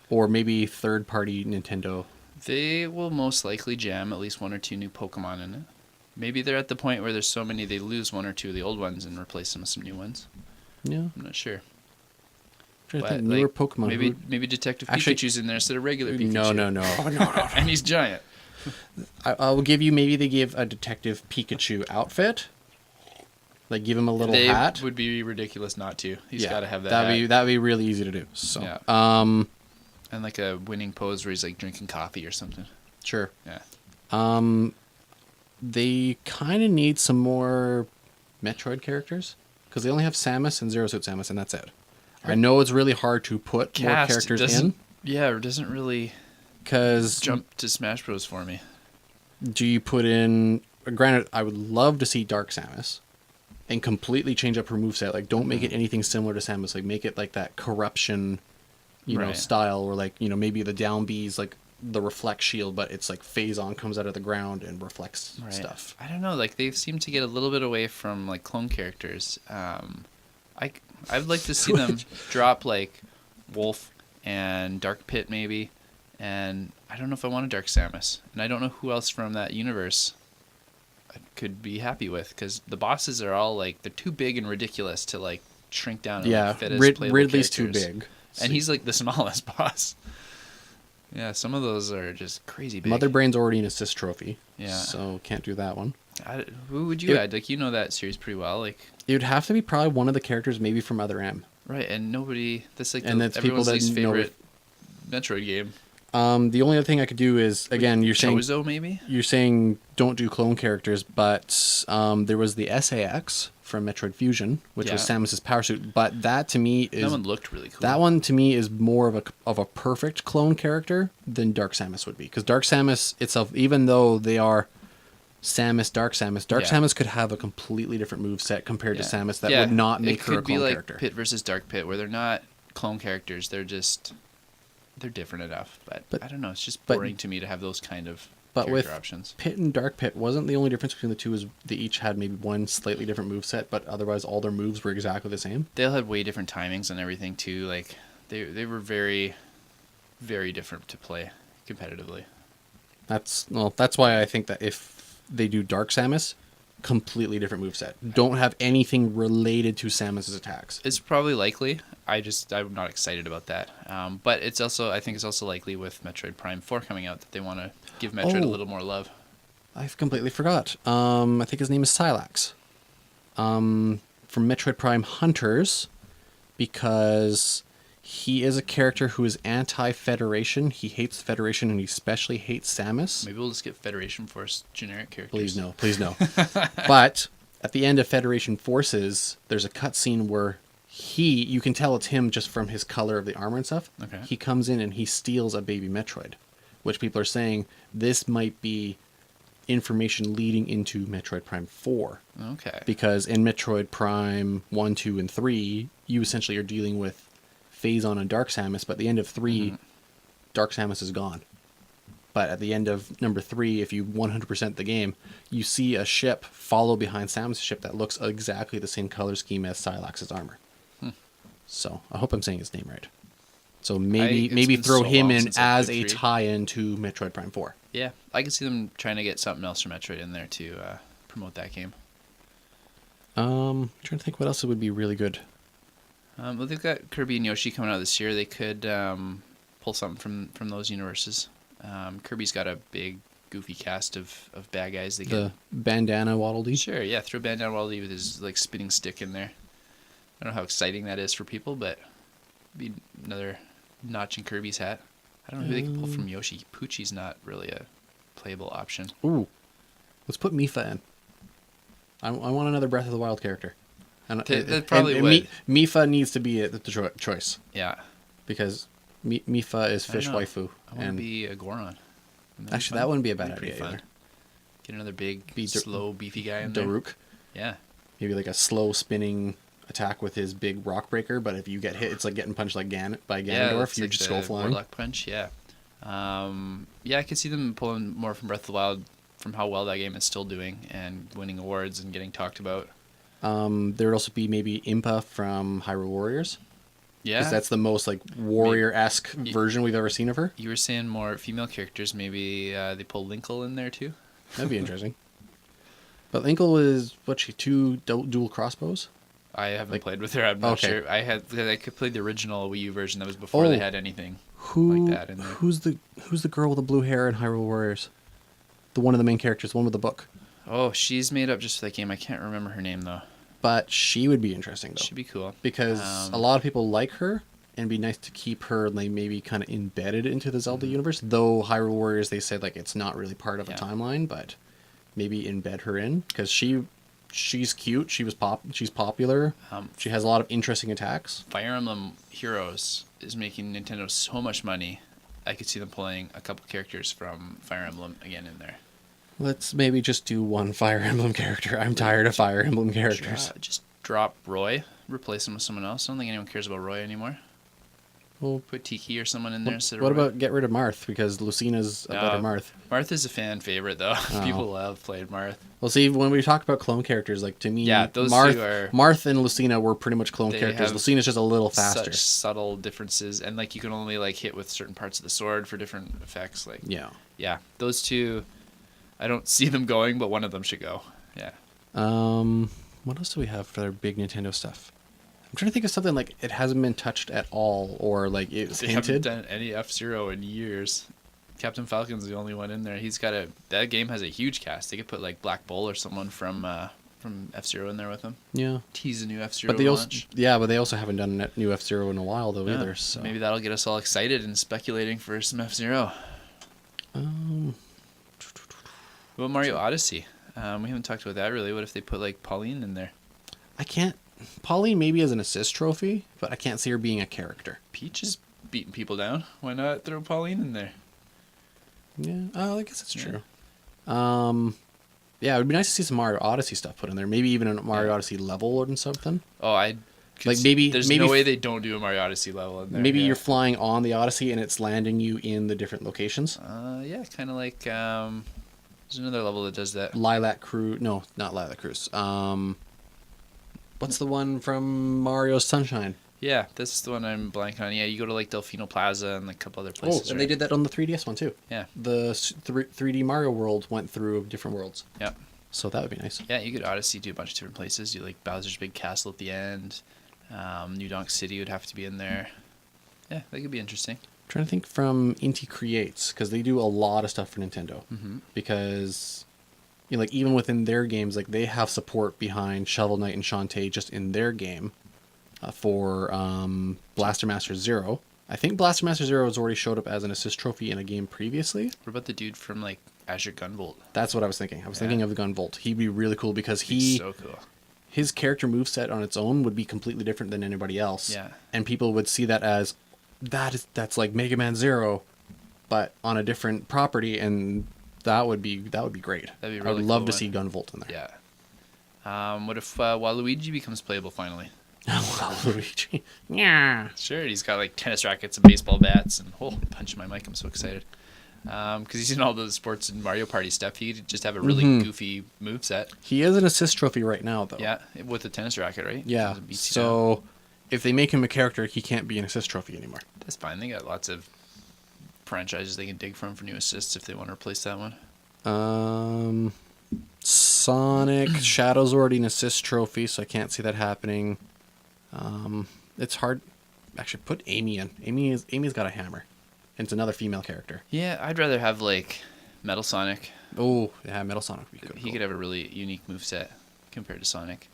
or maybe third-party Nintendo. They will most likely jam at least one or two new Pokemon in it. Maybe they're at the point where there's so many they lose one or two of the old ones and replace them with some new ones. Yeah, I'm not sure. I'm trying to think newer Pokemon. Maybe Detective Pikachu's in there instead of regular Pikachu. No. And he's giant. I will give you. Maybe they give a Detective Pikachu outfit. Like give him a little hat. Would be ridiculous not to. He's got to have that. That'd be really easy to do. So, and like a winning pose where he's like drinking coffee or something. Sure. Yeah. They kind of need some more Metroid characters because they only have Samus and Zero Suit Samus, and that's it. I know it's really hard to put more characters in. Yeah, it doesn't really jump to Smash Bros. For me. Do you put in? Granted, I would love to see Dark Samus. And completely change up her moveset. Like, don't make it anything similar to Samus. Like, make it like that corruption, know, style, or like, maybe the down B's like the reflect shield, but it's like Phazon comes out of the ground and reflects stuff. I don't know. Like, they seem to get a little bit away from like clone characters. I'd like to see them drop like Wolf and Dark Pit maybe, and I don't know if I want a Dark Samus, and I don't know who else from that universe I could be happy with, because the bosses are all like, they're too big and ridiculous to like shrink down and fit as playable Ridley's characters. too big, and he's like the smallest boss. Yeah, some of those are just crazy big. Mother Brain's already an assist trophy, yeah, so can't do that one. Who would you add? Like, you know that series pretty well. Like, it would have to be probably one of the characters, maybe from Other M. Right, and nobody. That's like that's everyone's people least favorite Metroid game. The only other thing I could do is, again, you're saying Chozo, maybe? You're saying don't do clone characters, but there was the SAX from Metroid Fusion, which was Samus's power suit. But that to me is that one looked really cool. That one to me is more of a perfect clone character than Dark Samus would be, because Dark Samus itself, even though they are Dark Samus could have a completely different moveset compared to Samus that would not make her a clone character. It could be like Pit versus Dark Pit, where they're not clone characters; they're different enough. But I don't know. It's just boring to me to have those kind of character options. Pit and Dark Pit, wasn't the only difference between the two is they each had maybe one slightly different moveset, but otherwise all their moves were exactly the same? They all had way different timings and everything too. Like they were very, very different to play competitively. That's why I think that if they do Dark Samus, completely different moveset. Don't have anything related to Samus's attacks. It's probably likely. I'm not excited about that. But I think it's also likely with Metroid Prime 4 coming out that they want to give Metroid a little more love. I've completely forgot. I think his name is Sylax. From Metroid Prime Hunters, because he is a character who is anti-Federation. He hates the Federation, and he especially hates Samus. Maybe we'll just get Federation Force generic characters. Please no. But at the end of Federation Forces, there's a cutscene where you can tell it's him just from his color of the armor and stuff. Okay. He comes in and he steals a baby Metroid, which people are saying this might be information leading into Metroid Prime 4. Okay. Because in Metroid Prime 1, 2, and 3, you essentially are dealing with Phazon and Dark Samus, but at the end of 3, Dark Samus is gone. But at the end of number 3, if you 100% the game, you see a ship follow behind Samus' ship that looks exactly the same color scheme as Sylax's armor. So I hope I'm saying his name right. So maybe throw him in as a tie-in to Metroid Prime 4. Yeah, I can see them trying to get something else from Metroid in there to promote that game. Trying to think what else would be really good. Well, they've got Kirby and Yoshi coming out this year. They could pull something from those universes. Kirby's got a big, goofy cast of bad guys. The bandana Waddle Dee? Sure, yeah, throw bandana Waddle Dee with his like spinning stick in there. I don't know how exciting that is for people, but it'd be another notch in Kirby's hat. I don't know who they can pull from Yoshi. Poochie's not really a playable option. Ooh, let's put Mifa in. I want another Breath of the Wild character. And that probably would. Mifa needs to be the choice. Yeah. Because Mifa is fish waifu. I want to be a Goron. Actually, that wouldn't be a bad idea either. Get another big, slow, beefy guy in there. Daruk. Yeah. Maybe like a slow spinning attack with his big rock breaker, but if you get hit, it's like getting punched like by Ganondorf. You just go flying. Warlock punch, yeah. Yeah, I could see them pulling more from Breath of the Wild from how well that game is still doing and winning awards and getting talked about. There would also be maybe Impa from Hyrule Warriors. Yeah. Because that's the most like warrior-esque version we've ever seen of her. You were saying more female characters. Maybe they pull Linkle in there too. That'd be interesting. But Linkle is, she, 2 dual crossbows? I haven't played with her. I'm not sure. I could play the original Wii U version. That was before they had anything like that in there. Who's the girl with the blue hair in Hyrule Warriors? The one of the main characters, the one with the book. Oh, she's made up just for that game. I can't remember her name though. But she would be interesting though. She'd be cool because a lot of people like her, and it'd be nice to keep her like maybe kind of embedded into the Zelda universe. Though Hyrule Warriors, they said like it's not really part of a timeline, but maybe embed her in because she's cute. She's popular. She has a lot of interesting attacks. Fire Emblem Heroes is making Nintendo so much money. I could see them pulling a couple characters from Fire Emblem again in there. Let's maybe just do one Fire Emblem character. I'm tired of Fire Emblem characters. Just drop Roy, replace him with someone else. I don't think anyone cares about Roy anymore. Well, put Tiki or someone in there. What about get rid of Marth because Lucina's a better Marth? Marth is a fan favorite though. People love playing Marth. Well, see, when we talk about clone characters, like to me, those two are, Marth and Lucina were pretty much clone characters. Lucina's just a little faster. Such subtle differences, and like you can only like hit with certain parts of the sword for different effects. Like yeah, those two, I don't see them going, but one of them should go. Yeah. What else do we have for their big Nintendo stuff? I'm trying to think of something like it hasn't been touched at all, or like it's hinted. They haven't done any F-Zero in years. Captain Falcon's the only one in there. That game has a huge cast. They could put like Black Bull or someone from F-Zero in there with them. Yeah. Tease a new F-Zero launch. But they also haven't done a new F-Zero in a while though either. So maybe that'll get us all excited and speculating for some F-Zero. What about Mario Odyssey? We haven't talked about that really. What if they put like Pauline in there? Pauline maybe as an assist trophy, but I can't see her being a character. Peach is beating people down. Why not throw Pauline in there? Yeah, I guess that's true. Yeah, it would be nice to see some Mario Odyssey stuff put in there. Maybe even a Mario Odyssey level or something. Oh, there's no way they don't do a Mario Odyssey level in there. Maybe you're flying on the Odyssey and it's landing you in the different locations. Yeah, kind of like there's another level that does that. Lilac Cruise. No, not Lilac Cruise. What's the one from Mario's Sunshine? Yeah, this is the one I'm blanking on. Yeah, you go to like Delfino Plaza and like a couple other places. And they did that on the 3DS one too. Yeah. The 3D Mario World went through different worlds. Yeah. So that would be nice. Yeah, you could Odyssey do a bunch of different places. You like Bowser's Big Castle at the end. New Donk City would have to be in there. Yeah, that could be interesting. I'm trying to think from Inti Creates because they do a lot of stuff for Nintendo. Mm-hmm. Because like even within their games, like they have support behind Shovel Knight and Shantae just in their game for Blaster Master Zero. I think Blaster Master Zero has already showed up as an assist trophy in a game previously. What about the dude from like Azure Gunvolt? That's what I was thinking. I was thinking of the Gunvolt. He'd be really cool because so cool. His character moveset on its own would be completely different than anybody else. Yeah. And people would see that as that's like Mega Man Zero, but on a different property, and that would be great. That'd be really I would love to see Gunvolt in there. Yeah. What if Waluigi becomes playable finally? Waluigi. Yeah. Sure. He's got like tennis rackets and baseball bats and punching my mic. I'm so excited. Because he's in all the sports and Mario Party stuff. He could just have a really goofy moveset. He is an assist trophy right now, though. Yeah, with a tennis racket, right? Yeah. So if they make him a character, he can't be an assist trophy anymore. That's fine. They got lots of franchises they can dig from for new assists if they want to replace that one? Sonic Shadow's already an assist trophy, so I can't see that happening. It's hard. Actually, put Amy in. Amy's got a hammer, and it's another female character. Yeah, I'd rather have like Metal Sonic. Oh, yeah, Metal Sonic would be good. He could have a really unique moveset compared to Sonic.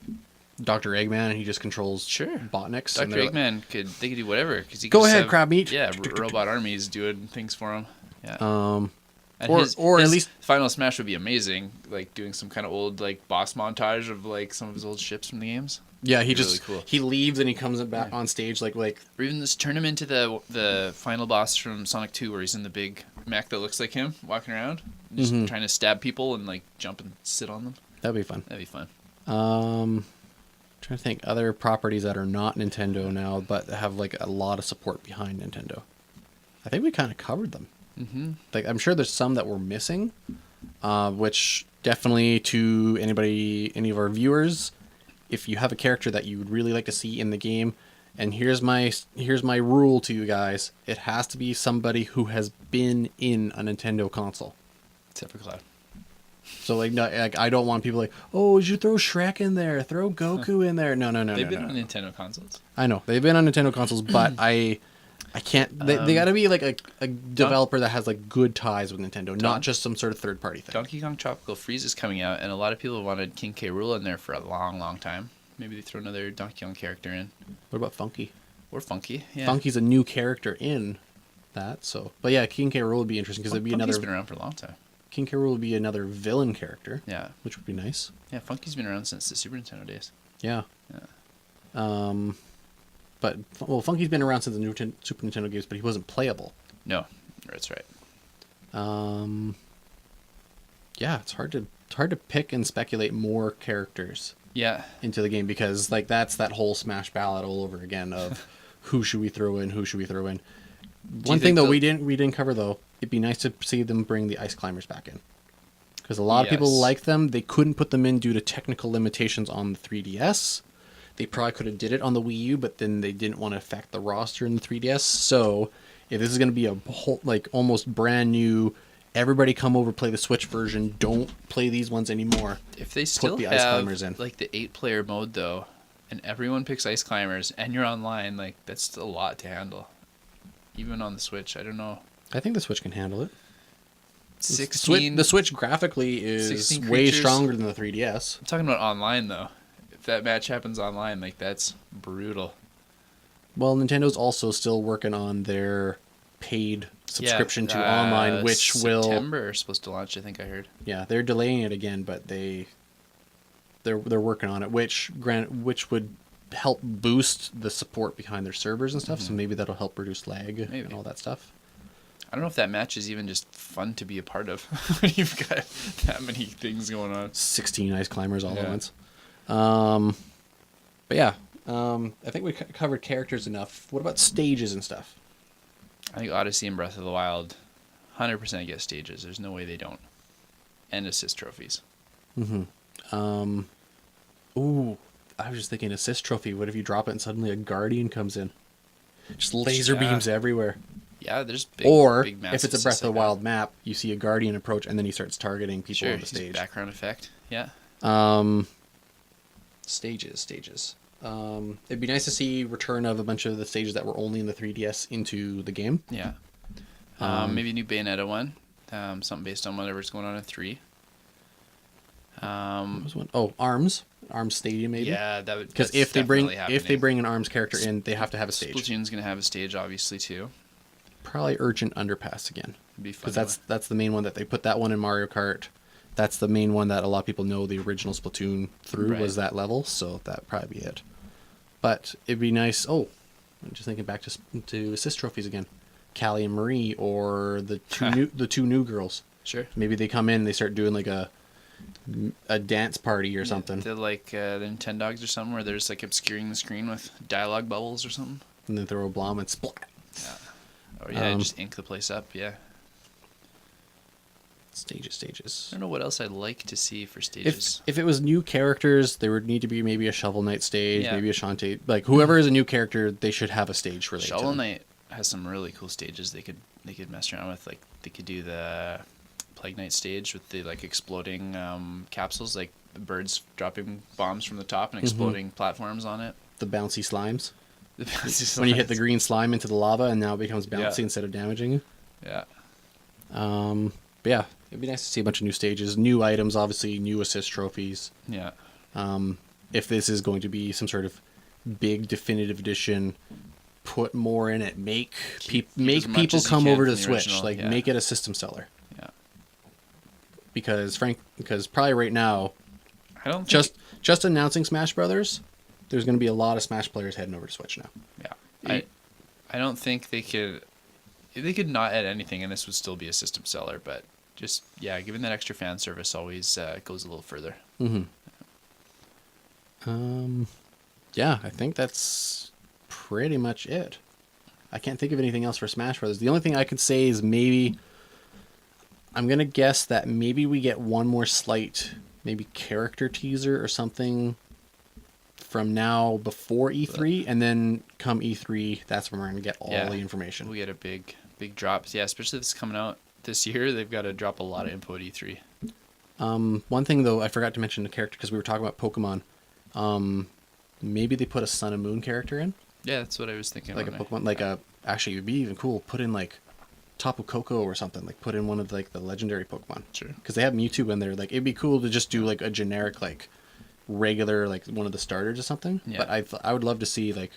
Dr. Eggman, he just controls Botniks. Dr. Eggman they could do whatever because he go could ahead, have, crab meat. Yeah, robot armies doing things for him. Yeah. And or at least Final Smash would be amazing, like doing some kind of old like boss montage of like some of his old ships from the games. Yeah, he just really cool. He leaves and he comes back on stage like or even just turn him into the final boss from Sonic 2 where he's in the big mech that looks like him walking around, just trying to stab people and like jump and sit on them. That'd be fun. That'd be fun. Trying to think other properties that are not Nintendo now but have like a lot of support behind Nintendo. I think we kind of covered them. Mm-hmm. Like I'm sure there's some that we're missing, which definitely to any of our viewers, if you have a character that you would really like to see in the game, and here's my rule to you guys, it has to be somebody who has been in a Nintendo console. Except for Cloud. So like I don't want people like, oh, you should throw Shrek in there, throw Goku in there. No. They've been on Nintendo consoles. I know they've been on Nintendo consoles, but I can't. They got to be like a developer that has like good ties with Nintendo, not just some sort of third party thing. Donkey Kong Tropical Freeze is coming out, and a lot of people wanted King K. Rool in there for a long, long time. Maybe they throw another Donkey Kong character in. What about Funky? Or Funky, yeah. Funky's a new character in that, so. But yeah, King K. Rool would be interesting because it'd be Funky's been around for a long time. King K. Rool would be another villain character. Yeah. Which would be nice. Yeah, Funky's been around since the Super Nintendo days. Yeah. But Funky's been around since the Super Nintendo games, but he wasn't playable. No, that's right. Yeah, it's hard to pick and speculate more characters. Yeah. Into the game because like that's that whole Smash ballot all over again of who should we throw in, One thing though we didn't cover though, it'd be nice to see them bring the Ice Climbers back in. Because a lot of people like them. They couldn't put them in due to technical limitations on the 3DS. They probably could have did it on the Wii U, but then they didn't want to affect the roster in the 3DS. So if this is going to be a whole, like almost brand new, everybody come over, play the Switch version, don't play these ones anymore. If they still put the have Ice Climbers in. like the 8-player mode though, and everyone picks Ice Climbers and you're online, like that's still a lot to handle. Even on the Switch, I don't know. I think the Switch can handle it. 16. The Switch graphically is way stronger than the 3DS. I'm talking about online though. If that match happens online, like that's brutal. Well, Nintendo's also still working on their paid subscription to online, which September is supposed to launch. I think I heard. Yeah, they're delaying it again, but they're working on it, which would help boost the support behind their servers and stuff. So maybe that'll help reduce lag and all that stuff. I don't know if that match is even just fun to be a part of when you've got that many things going on. 16 Ice Climbers all at once. But yeah, I think we covered characters enough. What about stages and stuff? I think Odyssey and Breath of the Wild 100% get stages. There's no way they don't. And assist trophies. Mm-hmm. Ooh, I was just thinking assist trophy. What if you drop it and suddenly a Guardian comes in? Just laser beams everywhere. Yeah, there's big, big if it's a Breath of the Wild map, you see a Guardian approach and then he starts targeting people on the stage. Background effect, yeah. Stages. It'd be nice to see return of a bunch of the stages that were only in the 3DS into the game. Yeah. Maybe a new Bayonetta one. Something based on whatever's going on in 3. What was one? Oh, ARMS Stadium maybe. Yeah, that would. Because if they bring an ARMS character in, they have to have a stage. Splatoon's gonna have a stage, obviously too. Probably Urgent Underpass again. Because that's the main one that they put that one in Mario Kart. That's the main one that a lot of people know the original Splatoon through was that level, so that'd probably be it. But it'd be nice. Oh, I'm just thinking back to assist trophies again. Callie and Marie, or the two new girls. Sure. Maybe they come in, they start doing like a dance party or something. They're like the Nintendogs or something, where they're just like obscuring the screen with dialogue bubbles or something. And then throw a bomb and splat. Yeah. Or just ink the place up. Yeah. Stages. I don't know what else I'd like to see for stages. If it was new characters, there would need to be maybe a Shovel Knight stage, maybe a Shantae. Like whoever is a new character, they should have a stage related. Shovel Knight has some really cool stages they could mess around with. Like they could do the Plague Knight stage with the like exploding capsules, like the birds dropping bombs from the top and exploding platforms on it. The bouncy slimes. The bouncy slimes. When you hit the green slime into the lava and now it becomes bouncy instead of damaging you. Yeah. But yeah, it'd be nice to see a bunch of new stages, new items, obviously new assist trophies. Yeah. If this is going to be some sort of big definitive edition, put more in it. Make people come over to the Switch. Original, like make it a system seller. Yeah. Because probably right now, I don't think just announcing Smash Brothers, there's going to be a lot of Smash players heading over to Switch now. Yeah. I don't think they could not add anything and this would still be a system seller, but just giving that extra fan service always goes a little further. Yeah, I think that's pretty much it. I can't think of anything else for Smash Brothers. The only thing I could say is maybe I'm going to guess that maybe we get one more slight maybe character teaser or something from now before E3, and then come E3, that's when we're going to get all the information. We get a big drop. Yeah, especially if it's coming out this year, they've got to drop a lot of info at E3. One thing, though, I forgot to mention the character because we were talking about Pokemon. Maybe they put a Sun and Moon character in. Yeah, that's what I was thinking. Like a Pokemon, actually, it'd be even cool. Put in like Tapu Koko or something. Like put in one of like the legendary Pokemon. Sure. Because they have Mewtwo in there. Like it'd be cool to just do like a generic like regular like one of the starters or something. Yeah. But I would love to see like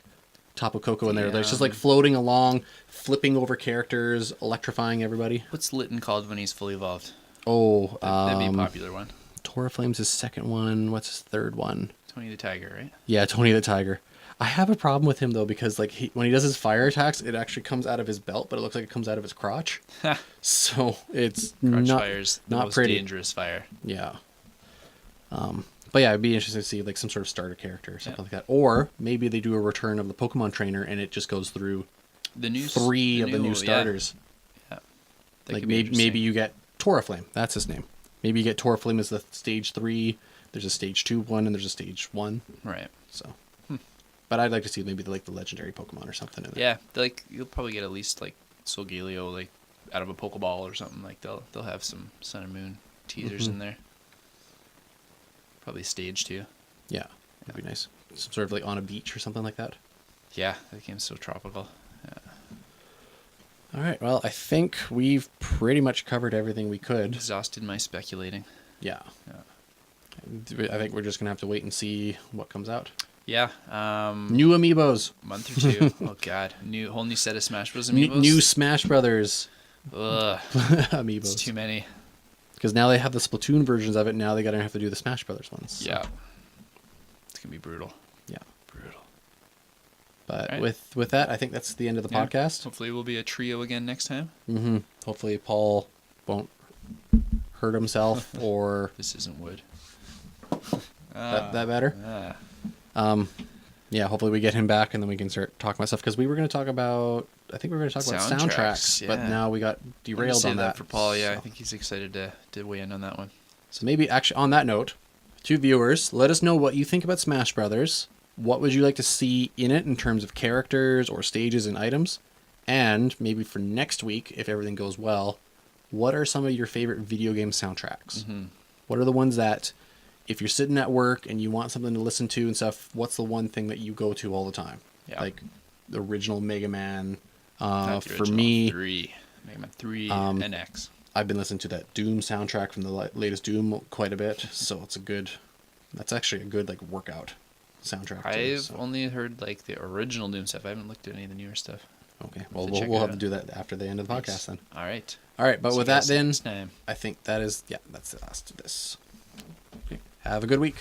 Tapu Koko in there. It's just like floating along, flipping over characters, electrifying everybody. What's Litten called when he's fully evolved? Oh, that'd be a popular one. Toraflame's his second one. What's his third one? Tony the Tiger, right? Yeah, Tony the Tiger. I have a problem with him though because like when he does his fire attacks, it actually comes out of his belt, but it looks like it comes out of his crotch. So it's crotch fire's the most pretty. Dangerous fire. Yeah. But yeah, it'd be interesting to see like some sort of starter character or something like that, or maybe they do a return of the Pokemon trainer and it just goes through the new the new starters. Yeah. Like maybe you get Toraflame. That's his name. Maybe you get Toraflame as the stage 3. There's a stage 2 one and there's a stage 1. Right. So. But I'd like to see maybe like the legendary Pokemon or something in there. Yeah, like you'll probably get at least like Solgaleo like out of a Pokeball or something. Like they'll have some Sun and Moon teasers in there. Probably stage 2. Yeah, that'd be nice. Some sort of like on a beach or something like that. Yeah, that game's so tropical. Yeah. All right, well, I think we've pretty much covered everything we could. Exhausted my speculating. Yeah. I think we're just gonna have to wait and see what comes out. Yeah. New Amiibos. Month or 2. Oh god. Whole new set of Smash Bros. Amiibos. New Smash Brothers. Ugh. Amiibos. It's too many. Because now they have the Splatoon versions of it. Now they gotta have to do the Smash Brothers ones. So. Yeah. It's gonna be brutal. Yeah. Brutal. But right. with that, I think that's the end of the podcast. Hopefully we'll be a trio again next time. Mm-hmm. Hopefully Paul won't hurt himself or... This isn't wood. That better? Yeah, hopefully we get him back and then we can start talking about stuff. Because we were going to talk about... I think we were going to talk about soundtracks. But now we got derailed on that. For Paul, yeah. So. I think he's excited to weigh in on that one. So maybe, actually, on that note, to viewers, let us know what you think about Smash Brothers. What would you like to see in it in terms of characters or stages and items? And maybe for next week, if everything goes well, what are some of your favorite video game soundtracks? Mm-hmm. What are the ones that, if you're sitting at work and you want something to listen to and stuff, what's the one thing that you go to all the time? Yeah. Like the original Mega Man. For me, Mega Man 3 and X. I've been listening to that Doom soundtrack from the latest Doom quite a bit, so that's actually a good like workout soundtrack. I've only heard like the original Doom stuff. I haven't looked at any of the newer stuff. Okay, well we'll have to do that after the end of the podcast then. All right. But with that then, I think that's the last of this. Okay. Have a good week.